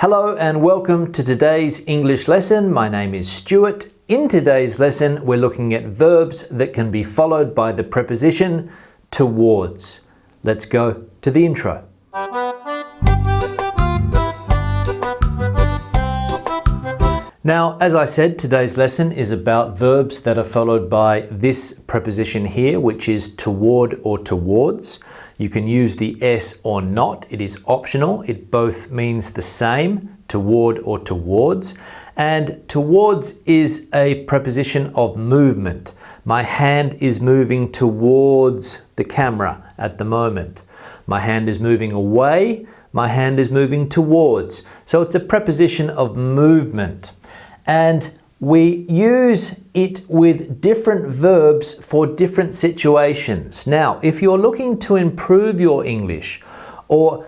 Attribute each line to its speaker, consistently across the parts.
Speaker 1: Hello and welcome to today's English lesson. My name is Stuart. In today's lesson, we're looking at verbs that can be followed by the preposition towards. Let's go to the intro. Now, as I said, today's lesson is about verbs that are followed by this preposition here, which is toward or towards. You can use the S or not. It is optional. It both means the same, toward or towards. And towards is a preposition of movement. My hand is moving towards the camera at the moment. My hand is moving away. My hand is moving towards. So it's a preposition of movement. And we use it with different verbs for different situations. Now, if you're looking to improve your English or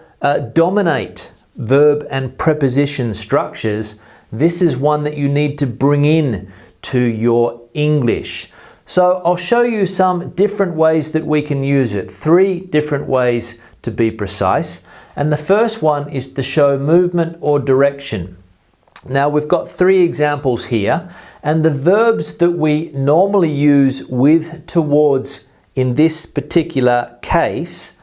Speaker 1: dominate verb and preposition structures, this is one that you need to bring in to your English. So I'll show you some different ways that we can use it. 3 different ways to be precise. And the first one is to show movement or direction. Now we've got 3 examples here, and the verbs that we normally use with towards in this particular case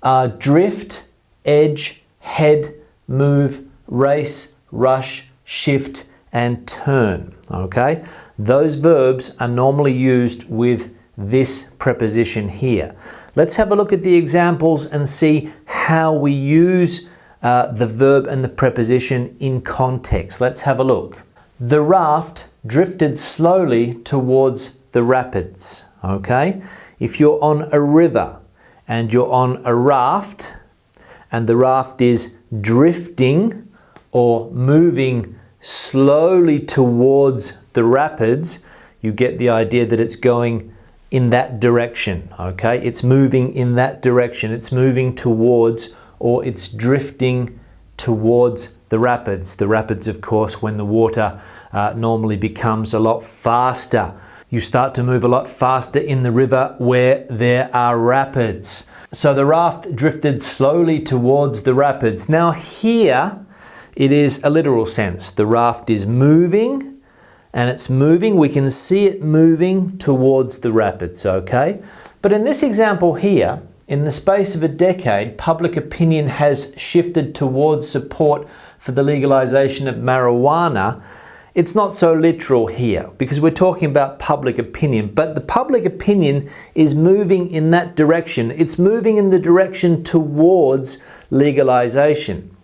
Speaker 1: are drift, edge, head, move, race, rush, shift, and turn. Okay? Those verbs are normally used with this preposition here. Let's have a look at the examples and see how we use the verb and the preposition in context. Let's have a look. The raft drifted slowly towards the rapids. Okay? If you're on a river and you're on a raft and the raft is drifting or moving slowly towards the rapids, you get the idea that it's going in that direction. Okay? It's moving in that direction. It's moving towards, or it's drifting towards the rapids. The rapids, of course, when the water normally becomes a lot faster. You start to move a lot faster in the river where there are rapids. So the raft drifted slowly towards the rapids. Now here, it is a literal sense. The raft is moving, and it's moving. We can see it moving towards the rapids, okay? But in this example here, in the space of a decade, public opinion has shifted towards support for the legalization of marijuana. It's not so literal here because we're talking about public opinion, but the public opinion is moving in that direction. It's moving in the direction towards legalization.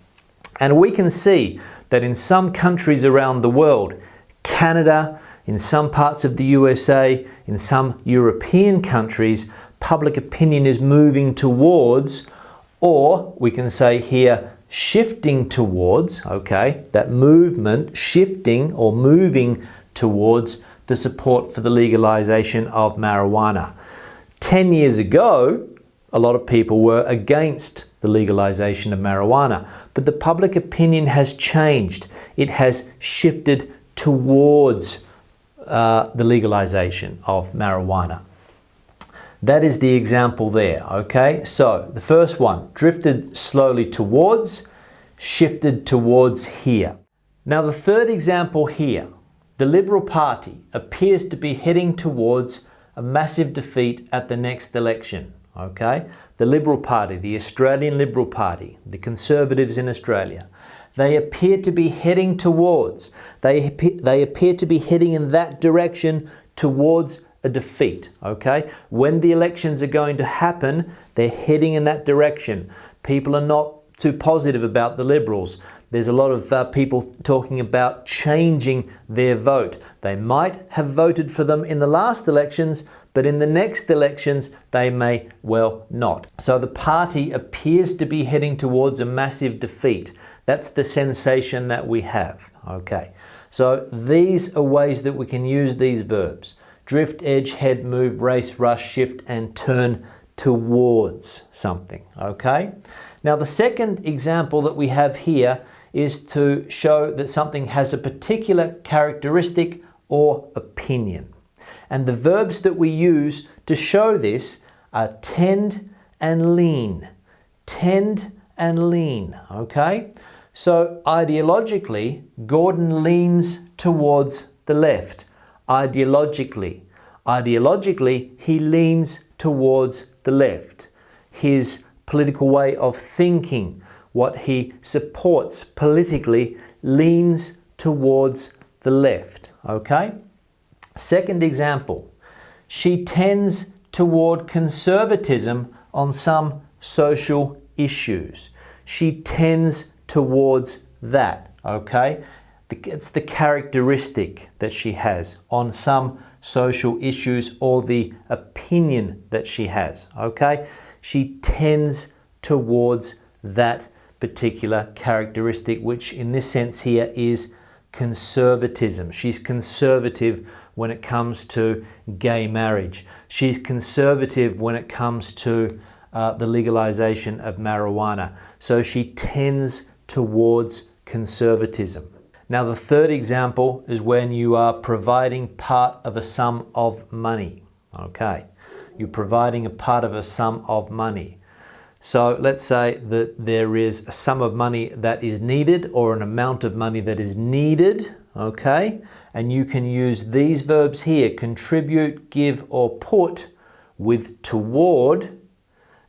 Speaker 1: And we can see that in some countries around the world, Canada, in some parts of the USA, in some European countries, public opinion is moving towards, or we can say here, shifting towards, okay, that movement, shifting or moving towards the support for the legalization of marijuana. 10 years ago, a lot of people were against the legalization of marijuana, but the public opinion has changed. It has shifted towards the legalization of marijuana. That is the example there, okay? So the first one, drifted slowly towards, shifted towards here. Now the third example here, the Liberal Party appears to be heading towards a massive defeat at the next election, okay? The Liberal Party, the Australian Liberal Party, the Conservatives in Australia, they appear to be heading towards, they appear to be heading in that direction towards a defeat, okay? When the elections are going to happen, they're heading in that direction. People are not too positive about the Liberals. There's a lot of people talking about changing their vote. They might have voted for them in the last elections, but in the next elections, they may well not. So the party appears to be heading towards a massive defeat. That's the sensation that we have, okay? So these are ways that we can use these verbs. Drift, edge, head, move, race, rush, shift, and turn towards something, okay? Now the second example that we have here is to show that something has a particular characteristic or opinion. And the verbs that we use to show this are tend and lean. Tend and lean, okay? So ideologically, Gordon leans towards the left. Ideologically. Ideologically, he leans towards the left. His political way of thinking, what he supports politically, leans towards the left. Okay? Second example. She tends toward conservatism on some social issues. She tends towards that. Okay? It's the characteristic that she has on some social issues or the opinion that she has. Okay? She tends towards that particular characteristic, which in this sense here is conservatism. She's conservative when it comes to gay marriage. She's conservative when it comes to the legalization of marijuana. So she tends towards conservatism. Now the third example is when you are providing part of a sum of money. Okay, you're providing a part of a sum of money. So let's say that there is a sum of money that is needed or an amount of money that is needed, okay? And you can use these verbs here, contribute, give, or put with toward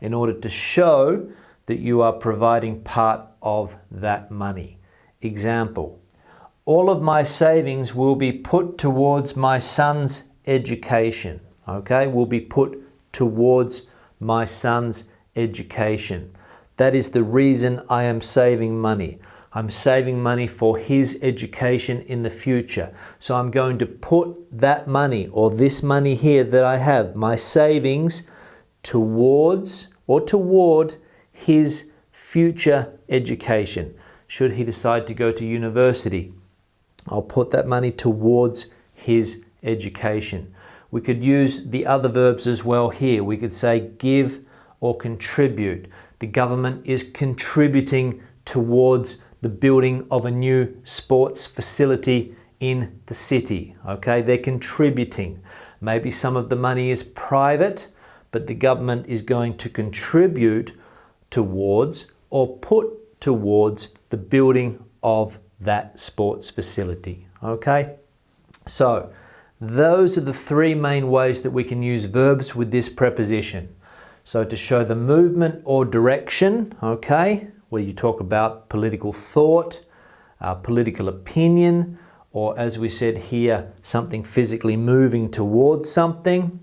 Speaker 1: in order to show that you are providing part of that money. Example, all of my savings will be put towards my son's education, okay? Will be put towards my son's education. That is the reason I am saving money. I'm saving money for his education in the future. So I'm going to put that money or this money here that I have, my savings, towards or toward his future education. Should he decide to go to university, I'll put that money towards his education. We could use the other verbs as well here. We could say give or contribute. The government is contributing towards the building of a new sports facility in the city. Okay, they're contributing. Maybe some of the money is private, but the government is going to contribute towards or put towards the building of that sports facility. Okay, so those are the three main ways that we can use verbs with this preposition. So to show the movement or direction, okay, where you talk about political thought, political opinion, or as we said here, something physically moving towards something.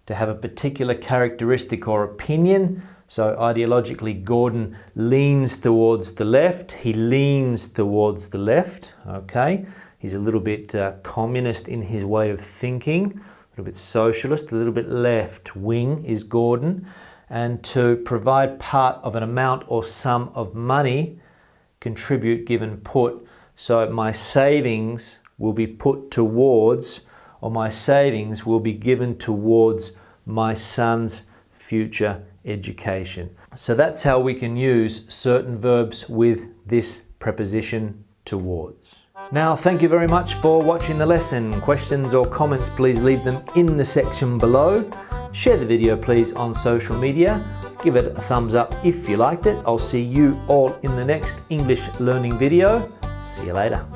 Speaker 1: To have a particular characteristic or opinion. So ideologically, Gordon leans towards the left. He leans towards the left, okay. He's a little bit communist in his way of thinking, a little bit socialist, a little bit left wing is Gordon. And to provide part of an amount or sum of money, contribute, give and put. So my savings will be put towards, or my savings will be given towards my son's future education. So that's how we can use certain verbs with this preposition towards. Now, thank you very much for watching the lesson. Questions or comments, please leave them in the section below. Share the video, please, on social media. Give it a thumbs up if you liked it. I'll see you all in the next English learning video. See you later.